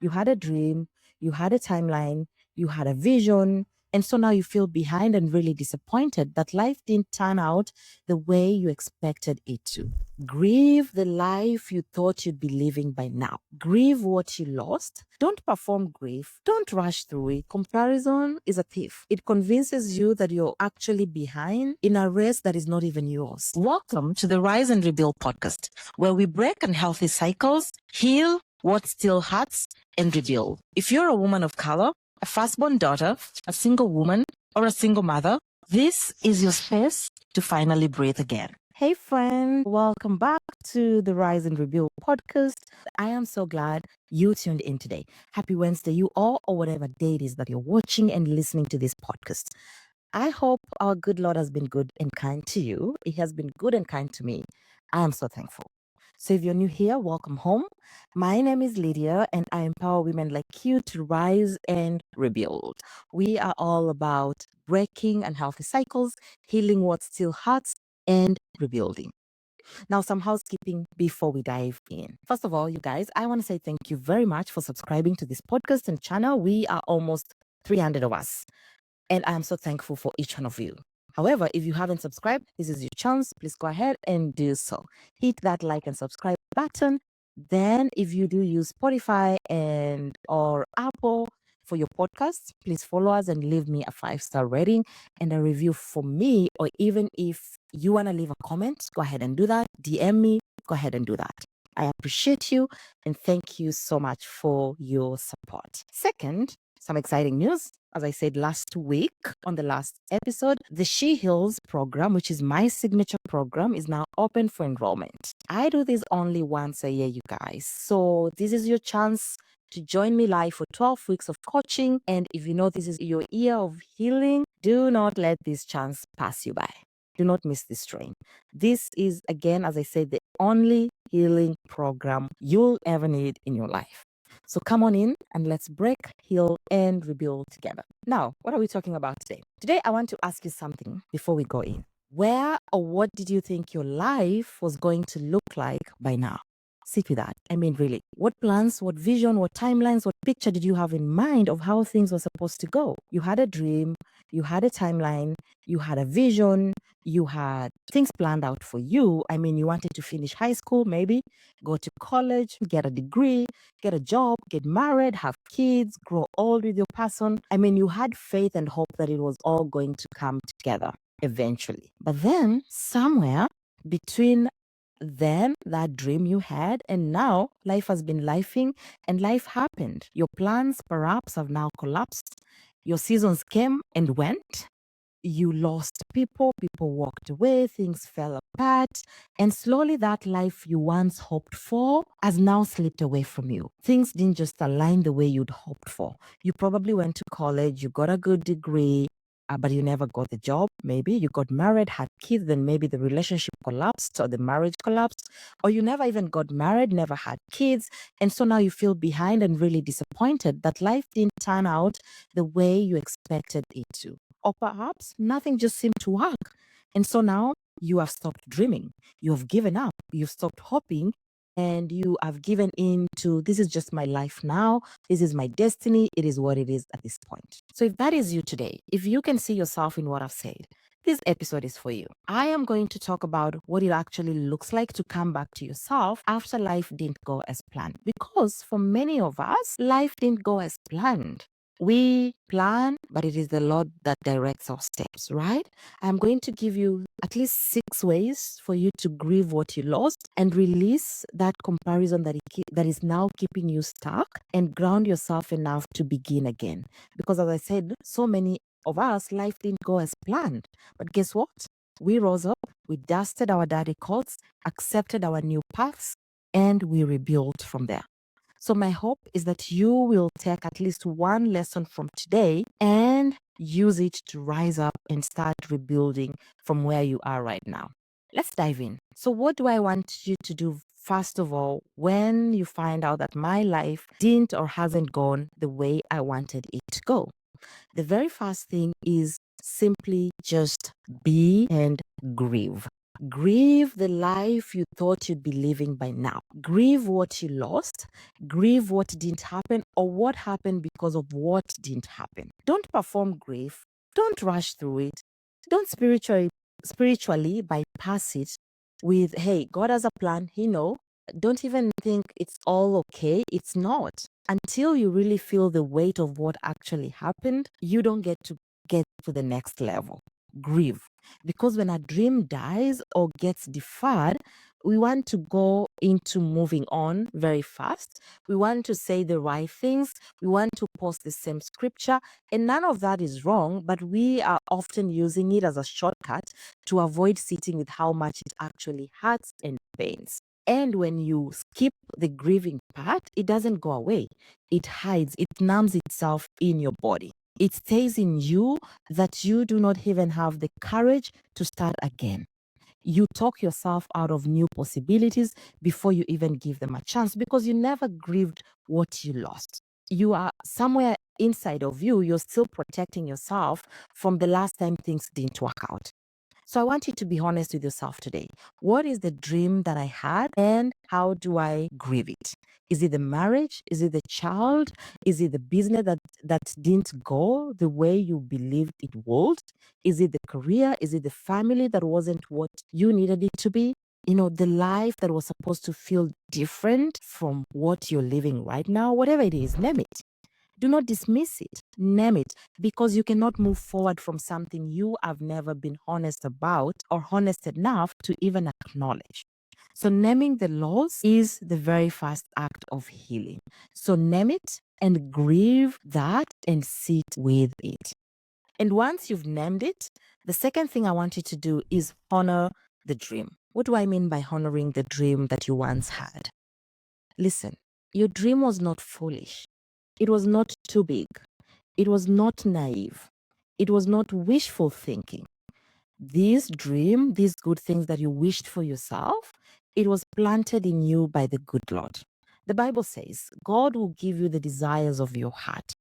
You had a dream, you had a timeline, you had a vision, and so now you feel behind and really disappointed that life didn't turn out the way you expected it to. Grieve the life you thought you'd be living by now. Grieve what you lost. Don't perform grief. Don't rush through it. Comparison is a thief. It convinces you that you're actually behind in a race that is not even yours. Welcome to the Rise and Rebuild podcast, where we break unhealthy cycles, heal what still hurts, and rebuild. If you're a woman of color, a firstborn daughter, a single woman, or a single mother, this is your space to finally breathe again. Hey friend, welcome back to the Rise and Rebuild podcast. I am so glad you tuned in today. Happy Wednesday, you all, or whatever day it is that you're watching and listening to this podcast. I hope our good Lord has been good and kind to you. He has been good and kind to me. I am so thankful. So if you're new here, welcome home. My name is Lydia, and I empower women like you to rise and rebuild. We are all about breaking unhealthy cycles, healing what still hurts, and rebuilding. Now, some housekeeping before we dive in. First of all, you guys, I want to say thank you very much for subscribing to this podcast and channel. We are almost 300 of us, and I am so thankful for each one of you. However, if you haven't subscribed, this is your chance. Please go ahead and do so. Hit that like and subscribe button. Then, if you do use Spotify and or Apple for your podcasts, please follow us and leave me a 5-star rating and a review for me. Or even if you want to leave a comment, go ahead and do that. DM me, go ahead and do that. I appreciate you and thank you so much for your support. Second, some exciting news. As I said last week on the last episode, the She Heals program, which is my signature program, is now open for enrollment. I do this only once a year, you guys. So this is your chance to join me live for 12 weeks of coaching. And if you know this is your year of healing, do not let this chance pass you by. Do not miss this train. This is, again, as I said, the only healing program you'll ever need in your life. So come on in and let's break, heal, and rebuild together. Now, what are we talking about today? Today, I want to ask you something before we go in. Where or what did you think your life was going to look like by now? Sit with that. I mean, really, what plans, what vision, what timelines, what picture did you have in mind of how things were supposed to go? You had a dream, you had a timeline, you had a vision, you had things planned out for you. I mean, you wanted to finish high school, maybe go to college, get a degree, get a job, get married, have kids, grow old with your person. I mean, you had faith and hope that it was all going to come together eventually. But then somewhere between then that dream you had and now life has been lifing and life happened. Your plans perhaps have now collapsed. Your seasons came and went. You lost people, people walked away, things fell apart, and slowly that life you once hoped for has now slipped away from you. Things didn't just align the way you'd hoped for. You probably went to college, you got a good degree, but you never got the job. Maybe you got married, had kids, then maybe the relationship collapsed or the marriage collapsed, or you never even got married, never had kids, and so now you feel behind and really disappointed that life didn't turn out the way you expected it to. Or perhaps nothing just seemed to work. And so now you have stopped dreaming. You have given up. You've stopped hoping. And you have given in to this is just my life now. This is my destiny. It is what it is at this point. So if that is you today, if you can see yourself in what I've said, this episode is for you. I am going to talk about what it actually looks like to come back to yourself after life didn't go as planned. Because for many of us, life didn't go as planned. We plan, but it is the Lord that directs our steps, right? I'm going to give you at least 6 ways for you to grieve what you lost and release that comparison that is now keeping you stuck and ground yourself enough to begin again. Because as I said, so many of us, life didn't go as planned. But guess what? We rose up, we dusted our dirty coats, accepted our new paths, and we rebuilt from there. So my hope is that you will take at least one lesson from today and use it to rise up and start rebuilding from where you are right now. Let's dive in. So what do I want you to do first of all when you find out that my life didn't or hasn't gone the way I wanted it to go? The very first thing is simply just be and grieve. Grieve the life you thought you'd be living by now. Grieve what you lost. Grieve what didn't happen or what happened because of what didn't happen. Don't perform grief. Don't rush through it. Don't spiritually bypass it with, hey, God has a plan. He know. Don't even think it's all okay. It's not. Until you really feel the weight of what actually happened, you don't get to the next level. Grieve. Because when a dream dies or gets deferred, we want to go into moving on very fast. We want to say the right things. We want to post the same scripture. And none of that is wrong, but we are often using it as a shortcut to avoid sitting with how much it actually hurts and pains. And when you skip the grieving part, it doesn't go away. It hides, it numbs itself in your body. It stays in you that you do not even have the courage to start again. You talk yourself out of new possibilities before you even give them a chance because you never grieved what you lost. You are somewhere inside of you, you're still protecting yourself from the last time things didn't work out. So I want you to be honest with yourself today. What is the dream that I had and how do I grieve it? Is it the marriage? Is it the child? Is it the business that didn't go the way you believed it would? Is it the career? Is it the family that wasn't what you needed it to be? The life that was supposed to feel different from what you're living right now, whatever it is, name it. Do not dismiss it. Name it, because you cannot move forward from something you have never been honest about or honest enough to even acknowledge. So naming the loss is the very first act of healing. So name it and grieve that and sit with it. And once you've named it, the second thing I want you to do is honor the dream. What do I mean by honoring the dream that you once had? Listen, your dream was not foolish. It was not too big. It was not naive. It was not wishful thinking. This dream, these good things that you wished for yourself, it was planted in you by the good Lord. The Bible says God will give you the desires of your heart,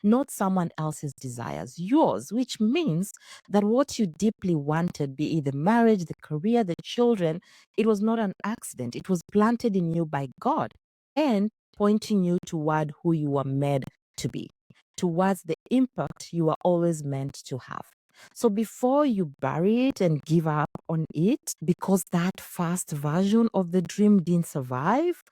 not someone else's desires, yours, which means that what you deeply wanted, be it the marriage, the career, the children, it was not an accident. It was planted in you by God and pointing you toward who you were made to be, towards the impact you were always meant to have. So before you bury it and give up on it because that first version of the dream didn't survive,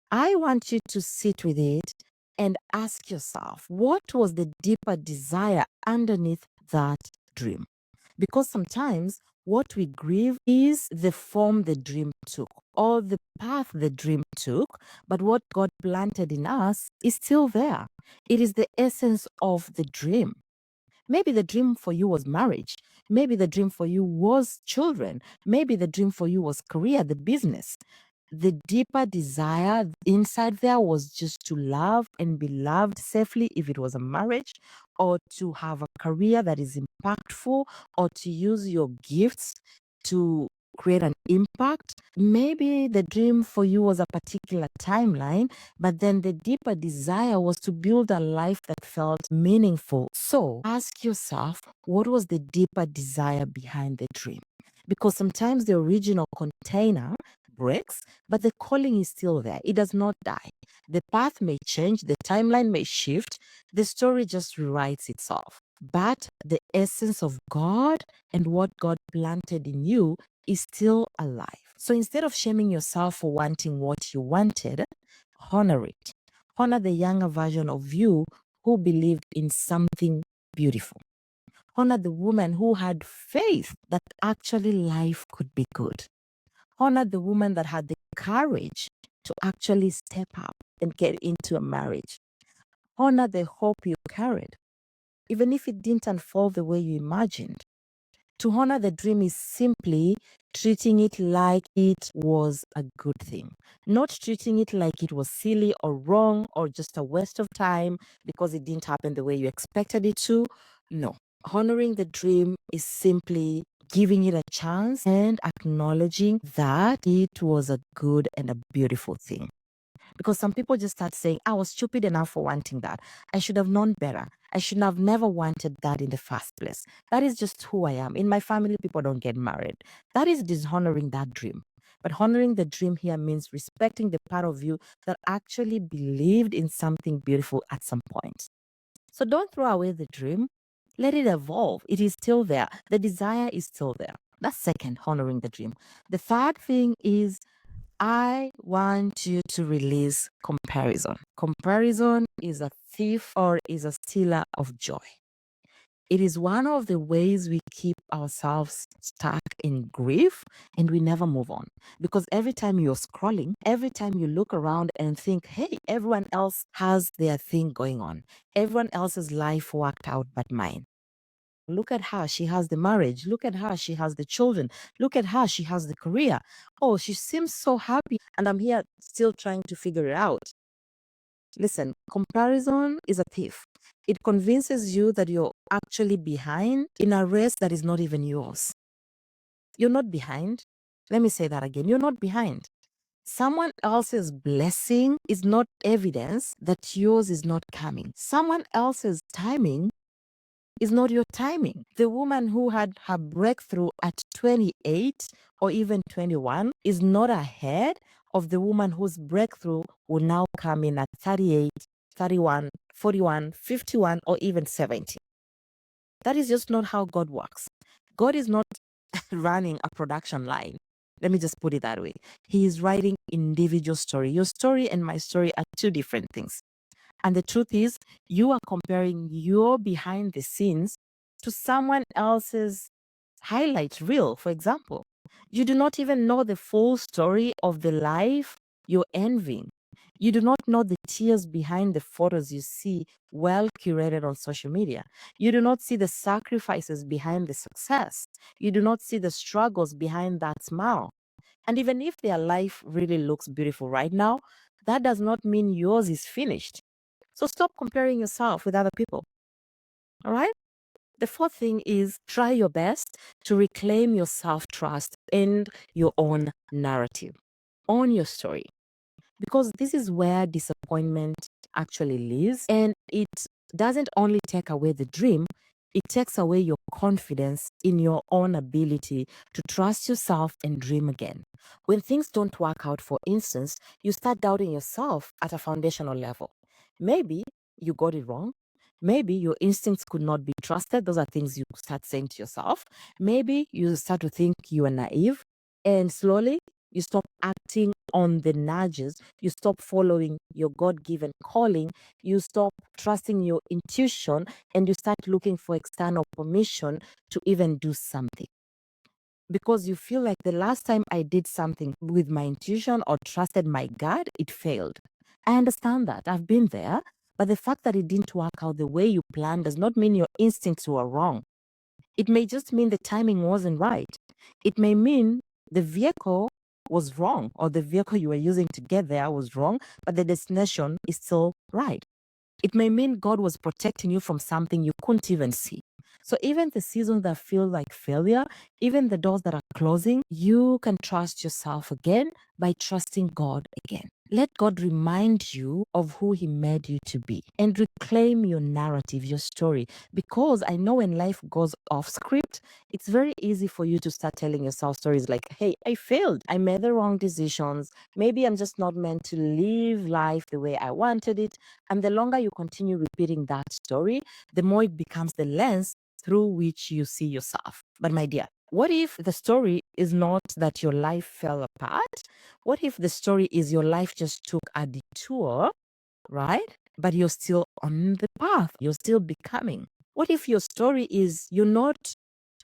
I want you to sit with it and ask yourself, what was the deeper desire underneath that dream? Because sometimes what we grieve is the form the dream took or the path the dream took, but what God planted in us is still there. It is the essence of the dream. Maybe the dream for you was marriage. Maybe the dream for you was children. Maybe the dream for you was career, the business. The deeper desire inside there was just to love and be loved safely if it was a marriage, or to have a career that is impactful, or to use your gifts to create an impact. Maybe the dream for you was a particular timeline, but then the deeper desire was to build a life that felt meaningful. So ask yourself, what was the deeper desire behind the dream? Because sometimes the original container breaks, but the calling is still there. It does not die. The path may change, the timeline may shift, the story just rewrites itself. But the essence of God and what God planted in you is still alive. So instead of shaming yourself for wanting what you wanted, honor it. Honor the younger version of you who believed in something beautiful. Honor the woman who had faith that actually life could be good. Honor the woman that had the courage to actually step up and get into a marriage. Honor the hope you carried, even if it didn't unfold the way you imagined. To honor the dream is simply treating it like it was a good thing, not treating it like it was silly or wrong or just a waste of time because it didn't happen the way you expected it to. No. Honoring the dream is simply giving it a chance and acknowledging that it was a good and a beautiful thing. Because some people just start saying, I was stupid enough for wanting that. I should have known better. I should have never wanted that in the first place. That is just who I am. In my family, people don't get married. That is dishonoring that dream. But honoring the dream here means respecting the part of you that actually believed in something beautiful at some point. So don't throw away the dream. Let it evolve. It is still there. The desire is still there. That's second, honoring the dream. The third thing is I want you to release comparison. Comparison is a thief or is a stealer of joy. It is one of the ways we keep ourselves stuck in grief and we never move on. Because every time you're scrolling, every time you look around and think, hey, everyone else has their thing going on, everyone else's life worked out but mine. Look at her, she has the marriage. Look at her, she has the children. Look at her, she has the career. Oh, she seems so happy. And I'm here still trying to figure it out. Listen, comparison is a thief. It convinces you that you're actually behind in a race that is not even yours. You're not behind. Let me say that again. You're not behind. Someone else's blessing is not evidence that yours is not coming. Someone else's timing is not your timing. The woman who had her breakthrough at 28 or even 21 is not ahead of the woman whose breakthrough will now come in at 38, 31, 41, 51, or even 70. That is just not how God works. God is not running a production line. Let me just put it that way. He is writing individual story. Your story and my story are two different things. And the truth is, you are comparing your behind the scenes to someone else's highlight reel, for example. You do not even know the full story of the life you're envying. You do not know the tears behind the photos you see well curated on social media. You do not see the sacrifices behind the success. You do not see the struggles behind that smile. And even if their life really looks beautiful right now, that does not mean yours is finished. So stop comparing yourself with other people. All right? The fourth thing is try your best to reclaim your self trust and your own narrative. Own your story. Because this is where disappointment actually lives. And it doesn't only take away the dream, it takes away your confidence in your own ability to trust yourself and dream again. When things don't work out, for instance, you start doubting yourself at a foundational level. Maybe you got it wrong. Maybe your instincts could not be trusted. Those are things you start saying to yourself. Maybe you start to think you are naive. And slowly, you stop acting on the nudges. You stop following your God given calling. You stop trusting your intuition and you start looking for external permission to even do something. Because you feel like the last time I did something with my intuition or trusted my God, it failed. I understand that. I've been there. But the fact that it didn't work out the way you planned does not mean your instincts were wrong. It may just mean the timing wasn't right. It may mean the vehicle was wrong or the vehicle you were using to get there was wrong, but the destination is still right. It may mean God was protecting you from something you couldn't even see. So even the seasons that feel like failure, even the doors that are closing, you can trust yourself again by trusting God again. Let God remind you of who He made you to be and reclaim your narrative, your story. Because I know when life goes off script, it's very easy for you to start telling yourself stories like, hey, I failed. I made the wrong decisions. Maybe I'm just not meant to live life the way I wanted it. And the longer you continue repeating that story, the more it becomes the lens through which you see yourself. But my dear, what if the story is not that your life fell apart? What if the story is your life just took a detour, right? But you're still on the path, you're still becoming. What if your story is you're not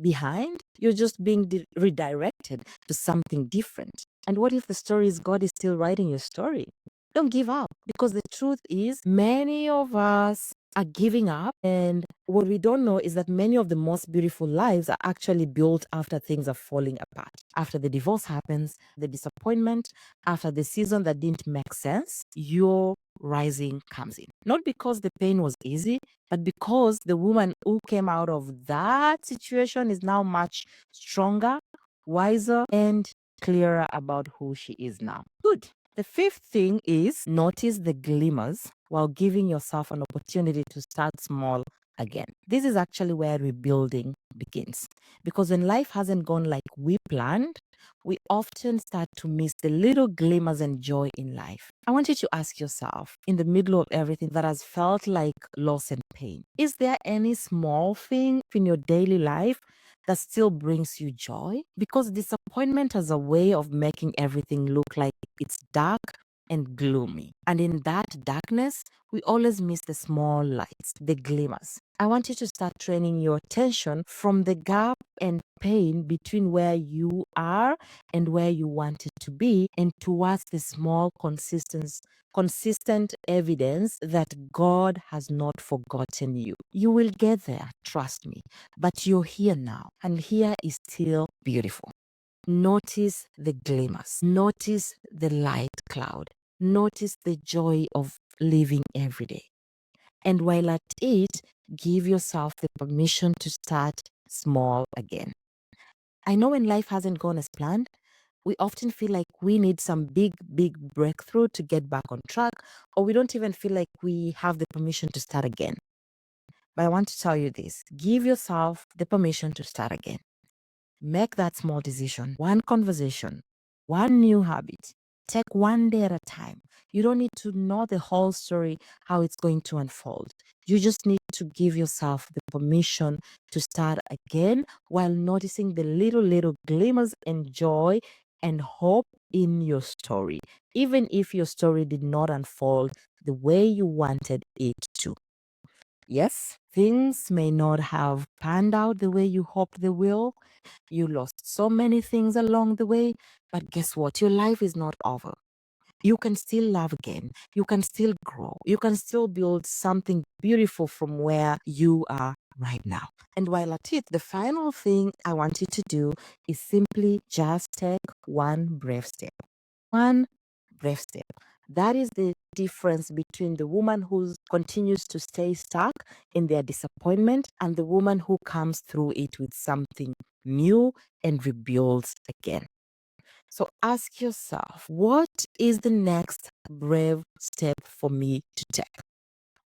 behind, you're just being redirected to something different? And what if the story is God is still writing your story? Don't give up, because the truth is many of us are giving up, and what we don't know is that many of the most beautiful lives are actually built after things are falling apart. After the divorce happens, the disappointment, after the season that didn't make sense, your rising comes in. Not because the pain was easy, but because the woman who came out of that situation is now much stronger, wiser, and clearer about who she is now. Good. The fifth thing is notice the glimmers while giving yourself an opportunity to start small again. This is actually where rebuilding begins. Because when life hasn't gone like we planned, we often start to miss the little glimmers and joy in life. I want you to ask yourself, in the middle of everything that has felt like loss and pain, is there any small thing in your daily life that still brings you joy? Because disappointment has a way of making everything look like it's dark and gloomy. And in that darkness, we always miss the small lights, the glimmers. I want you to start training your attention from the gap and pain between where you are and where you want it to be, and towards the small, consistent evidence that God has not forgotten you. You will get there, trust me. But you're here now, and here is still beautiful. Notice the glimmers. Notice the light cloud. Notice the joy of living every day. And while at it, give yourself the permission to start small again. I know when life hasn't gone as planned, we often feel like we need some big breakthrough to get back on track, or we don't even feel like we have the permission to start again. But I want to tell you this, give yourself the permission to start again. Make that small decision, one conversation, one new habit. Take one day at a time. You don't need to know the whole story, how it's going to unfold. You just need to give yourself the permission to start again while noticing the little glimmers and joy and hope in your story, even if your story did not unfold the way you wanted it to. Yes, things may not have panned out the way you hoped they will. You lost so many things along the way, but guess what? Your life is not over. You can still love again. You can still grow. You can still build something beautiful from where you are right now. And while at it, the final thing I want you to do is simply just take one brave step. One brave step. That is the difference between the woman who continues to stay stuck in their disappointment and the woman who comes through it with something new and rebuilds again. So ask yourself, what is the next brave step for me to take?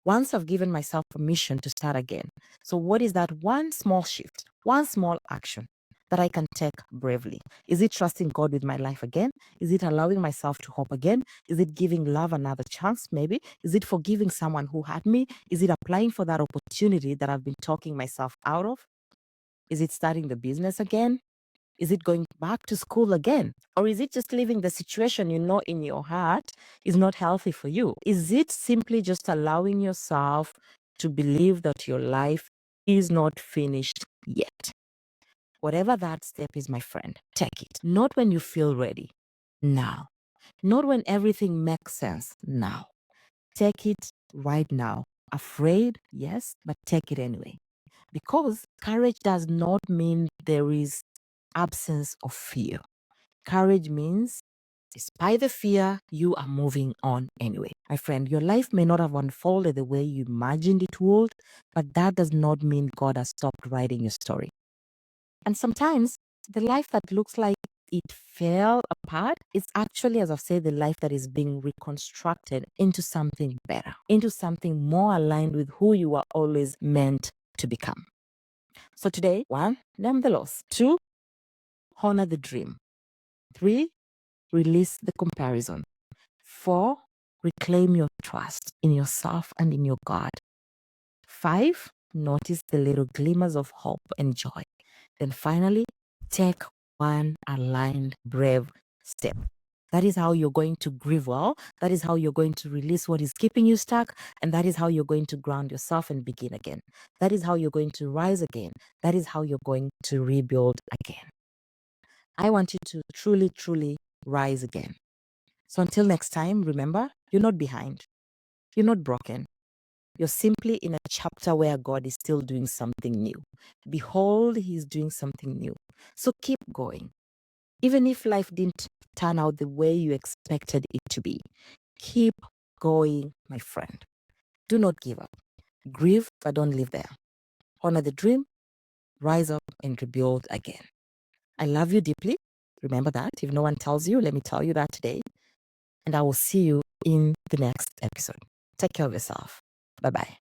Once I've given myself permission to start again. So what is that one small shift, one small action that I can take bravely? Is it trusting God with my life again? Is it allowing myself to hope again? Is it giving love another chance maybe? Is it forgiving someone who hurt me? Is it applying for that opportunity that I've been talking myself out of? Is it starting the business again? Is it going back to school again? Or is it just leaving the situation you know in your heart is not healthy for you? Is it simply just allowing yourself to believe that your life is not finished yet? Whatever that step is, my friend, take it. Not when you feel ready. Now. Not when everything makes sense. Now. Take it right now. Afraid, yes, but take it anyway. Because courage does not mean there is absence of fear. Courage means, despite the fear, you are moving on anyway. My friend, your life may not have unfolded the way you imagined it would, but that does not mean God has stopped writing your story. And sometimes the life that looks like it fell apart is actually, as I've said, the life that is being reconstructed into something better, into something more aligned with who you are always meant to become. So today, 1, name the loss. 2, honor the dream. 3, release the comparison. 4, reclaim your trust in yourself and in your God. 5, notice the little glimmers of hope and joy. Then finally, take one aligned, brave step. That is how you're going to grieve well. That is how you're going to release what is keeping you stuck. And that is how you're going to ground yourself and begin again. That is how you're going to rise again. That is how you're going to rebuild again. I want you to truly rise again. So until next time, remember, you're not behind. You're not broken. You're simply in a chapter where God is still doing something new. Behold, He's doing something new. So keep going. Even if life didn't turn out the way you expected it to be, keep going, my friend. Do not give up. Grieve, but don't live there. Honor the dream, rise up and rebuild again. I love you deeply. Remember that. If no one tells you, let me tell you that today. And I will see you in the next episode. Take care of yourself. Bye-bye.